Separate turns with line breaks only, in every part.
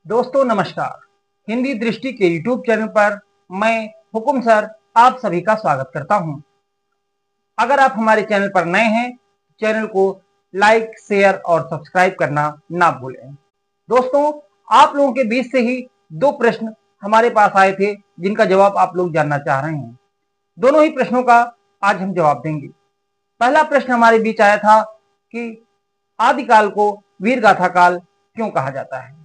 दोस्तों नमस्कार। हिंदी दृष्टि के यूट्यूब चैनल पर मैं हुकुम सर आप सभी का स्वागत करता हूं। अगर आप हमारे चैनल पर नए हैं, चैनल को लाइक, शेयर और सब्सक्राइब करना ना भूलें। दोस्तों, आप लोगों के बीच से ही दो प्रश्न हमारे पास आए थे जिनका जवाब आप लोग जानना चाह रहे हैं। दोनों ही प्रश्नों का आज हम जवाब देंगे। पहला प्रश्न हमारे बीच आया था कि आदिकाल को वीर गाथा काल क्यों कहा जाता है,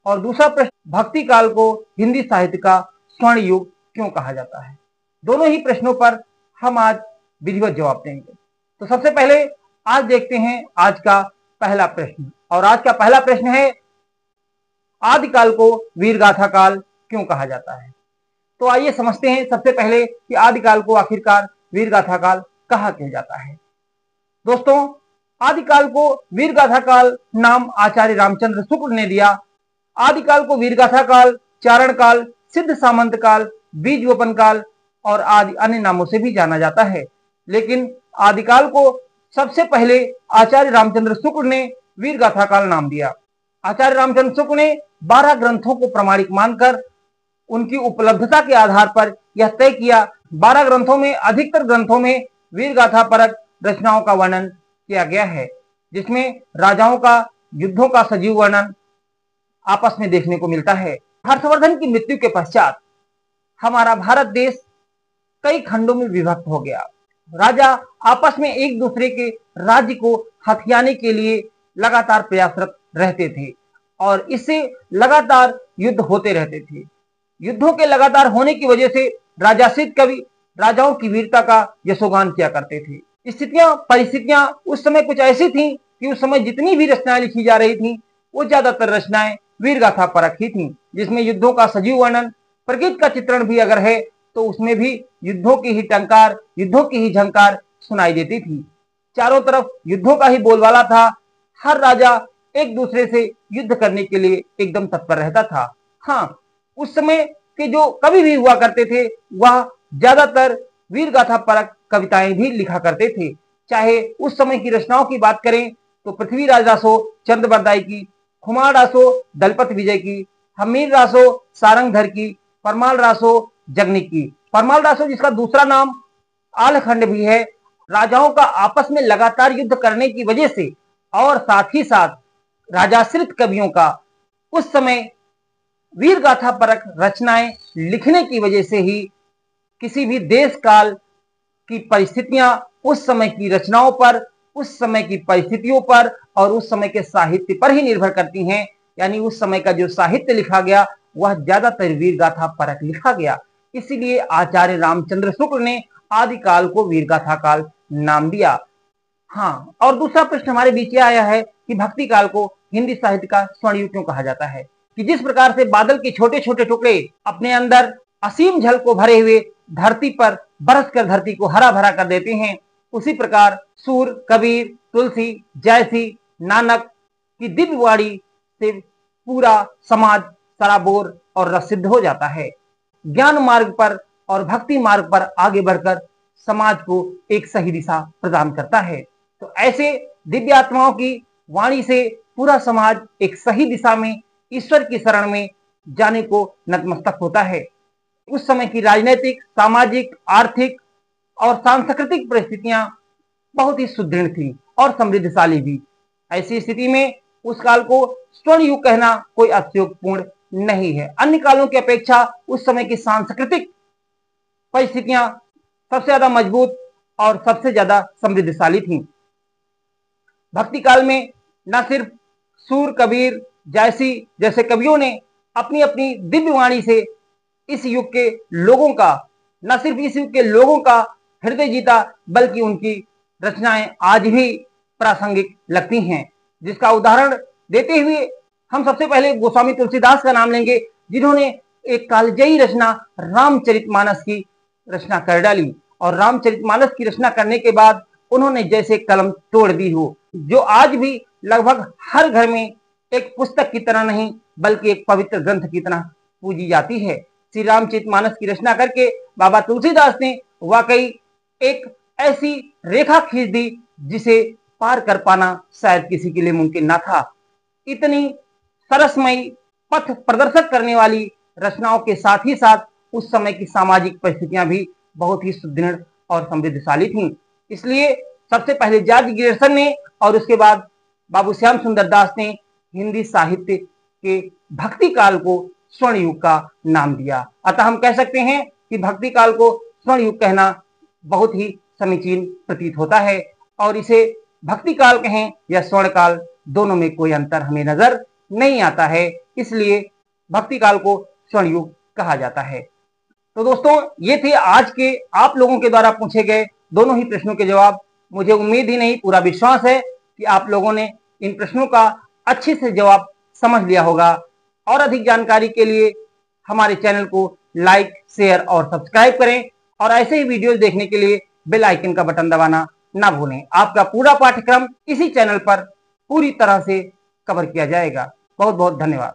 और दूसरा प्रश्न भक्ति काल को हिंदी साहित्य का स्वर्ण युग क्यों कहा जाता है। दोनों ही प्रश्नों पर हम आज विधिवत जवाब देंगे। तो सबसे पहले आज देखते हैं आज का पहला प्रश्न, और आज का पहला प्रश्न है आदिकाल को वीर गाथा काल क्यों कहा जाता है। तो आइए समझते हैं सबसे पहले कि आदिकाल को आखिरकार वीर गाथा काल कहा क्यों जाता है। दोस्तों, आदिकाल को वीर गाथा काल नाम आचार्य रामचंद्र शुक्ल ने दिया। आदिकाल को वीरगाथा काल, चारण काल, सिद्ध सामंत काल, बीज वपन काल और आदि अन्य नामों से भी जाना जाता है। लेकिन आदिकाल को सबसे पहले आचार्य रामचंद्र शुक्ल ने वीरगाथा काल नाम दिया। आचार्य रामचंद्र शुक्ल ने 12 ग्रंथों को प्रमाणिक मानकर उनकी उपलब्धता के आधार पर यह तय किया। 12 ग्रंथों में अधिकतर ग्रंथों में वीरगाथा परक रचनाओं का वर्णन किया गया है, जिसमें राजाओं का, युद्धों का सजीव वर्णन आपस में देखने को मिलता है। हर्षवर्धन की मृत्यु के पश्चात हमारा भारत देश कई खंडों में विभक्त हो गया। राजा आपस में एक दूसरे के राज्य को हथियाने के लिए लगातार प्रयासरत रहते थे और इससे लगातार युद्ध होते रहते थे। युद्धों के लगातार होने की वजह से राजासित कवि राजाओं की वीरता का यशोगान किया करते थे। परिस्थितियां उस समय कुछ ऐसी थी कि उस समय जितनी भी रचनाएं लिखी जा रही थी वो ज्यादातर रचनाएं वीरगाथा परक ही थी, जिसमें युद्धों का सजीव वर्णन, प्रकृति का चित्रण भी अगर है तो उसमें भी युद्धों की ही टंकार, युद्धों की ही झंकार सुनाई देती थी। चारों तरफ युद्धों का ही बोलबाला था। हर राजा एक दूसरे से युद्ध करने के लिए एकदम तत्पर रहता था। हाँ, उस समय के जो कवि भी हुआ करते थे वह ज्यादातर वीरगाथा परक कविताएं भी लिखा करते थे। चाहे उस समय की रचनाओं की बात करें तो पृथ्वीराज रासो चंद्रबरदाई की, खुमार रासो दलपत विजय की, हमीर रासो सारंगधर की, परमाल रासो जगनिक की। परमाल रासो जिसका दूसरा नाम आलखंड भी है, राजाओं का आपस में लगातार युद्ध करने की वजह से और साथ ही साथ राजाश्रित कवियों का उस समय वीर गाथा परक रचनाएं लिखने की वजह से ही किसी भी देश काल की परिस्थितियां उस समय की रचनाओं पर, उस समय की परिस्थितियों पर और उस समय के साहित्य पर ही निर्भर करती हैं। यानी उस समय का जो साहित्य लिखा गया वह ज्यादातर वीरगाथा परक लिखा गया। इसीलिए आचार्य रामचंद्र शुक्ल ने आदिकाल को वीरगाथा काल नाम दिया। हाँ, और दूसरा प्रश्न हमारे बीच यह आया है कि भक्ति काल को हिंदी साहित्य का स्वर्ण युग क्यों कहा जाता है। कि जिस प्रकार से बादल के छोटे छोटे टुकड़े अपने अंदर असीम जल को भरे हुए धरती पर बरस कर धरती को हरा भरा कर देते हैं, उसी प्रकार सूर, कबीर, तुलसी, जयसी, नानक की दिव्यवाणी से पूरा समाज सराबोर और रसिद्ध हो जाता है। ज्ञान मार्ग पर और भक्ति मार्ग पर आगे बढ़कर समाज को एक सही दिशा प्रदान करता है। तो ऐसे दिव्य आत्माओं की वाणी से पूरा समाज एक सही दिशा में, ईश्वर की शरण में जाने को नतमस्तक होता है। उस समय की राजनीतिक, सामाजिक, आर्थिक और सांस्कृतिक परिस्थितियां बहुत ही सुदृढ़ थी और समृद्धशाली भी। ऐसी स्थिति में उस काल को स्वर्ण युग कहना कोई अतियोक्तिपूर्ण नहीं है। अन्य कालों की अपेक्षा उस समय की सांस्कृतिक परिस्थितियां सबसे ज्यादा मजबूत और सबसे ज्यादा समृद्धशाली थी। भक्ति काल में न सिर्फ सूर, कबीर, जयसी जैसे कवियों ने अपनी अपनी दिव्य वाणी से इस युग के लोगों का, न सिर्फ इस युग के लोगों का हृदय जीता, बल्कि उनकी रचनाएं आज भी प्रासंगिक लगती हैं। जिसका उदाहरण देते हुए हम सबसे पहले गोस्वामी तुलसीदास का नाम लेंगे, जिन्होंने एक कालजयी रचना रामचरितमानस की रचना कर डाली। और रामचरितमानस की रचना करने के बाद उन्होंने जैसे कलम तोड़ दी हो, जो आज भी लगभग हर घर में एक पुस्तक की तरह नहीं बल्कि एक पवित्र ग्रंथ की तरह पूजी जाती है। श्री रामचरितमानस की रचना करके बाबा तुलसीदास ने वाकई एक ऐसी रेखा खींच दी जिसे पार कर पाना शायद किसी के लिए मुमकिन ना था। इतनी सरसमयी पथ प्रदर्शक करने वाली रचनाओं के साथ ही साथ उस समय की सामाजिक परिस्थितियां भी बहुत ही सुदृढ़ और समृद्धशाली थीं। इसलिए सबसे पहले जॉर्ज ग्रियर्सन ने और उसके बाद बाबू श्याम सुंदर दास ने हिंदी साहित्य के भक्ति काल को स्वर्ण युग का नाम दिया। अतः हम कह सकते हैं कि भक्ति काल को स्वर्ण युग कहना बहुत ही समीचीन प्रतीत होता है, और इसे भक्ति काल कहें या स्वर्ण काल, दोनों में कोई अंतर हमें नजर नहीं आता है, इसलिए भक्ति काल को स्वर्ण युग कहा जाता है। तो दोस्तों, ये थे आज के आप लोगों के द्वारा पूछे गए दोनों ही प्रश्नों के जवाब। मुझे उम्मीद ही नहीं, पूरा विश्वास है कि आप लोगों ने इन प्रश्नों का अच्छे से जवाब समझ लिया होगा। और अधिक जानकारी के लिए हमारे चैनल को लाइक, शेयर और सब्सक्राइब करें, और ऐसे ही वीडियोस देखने के लिए बेल आइकन का बटन दबाना ना भूलें। आपका पूरा पाठ्यक्रम इसी चैनल पर पूरी तरह से कवर किया जाएगा। बहुत बहुत धन्यवाद।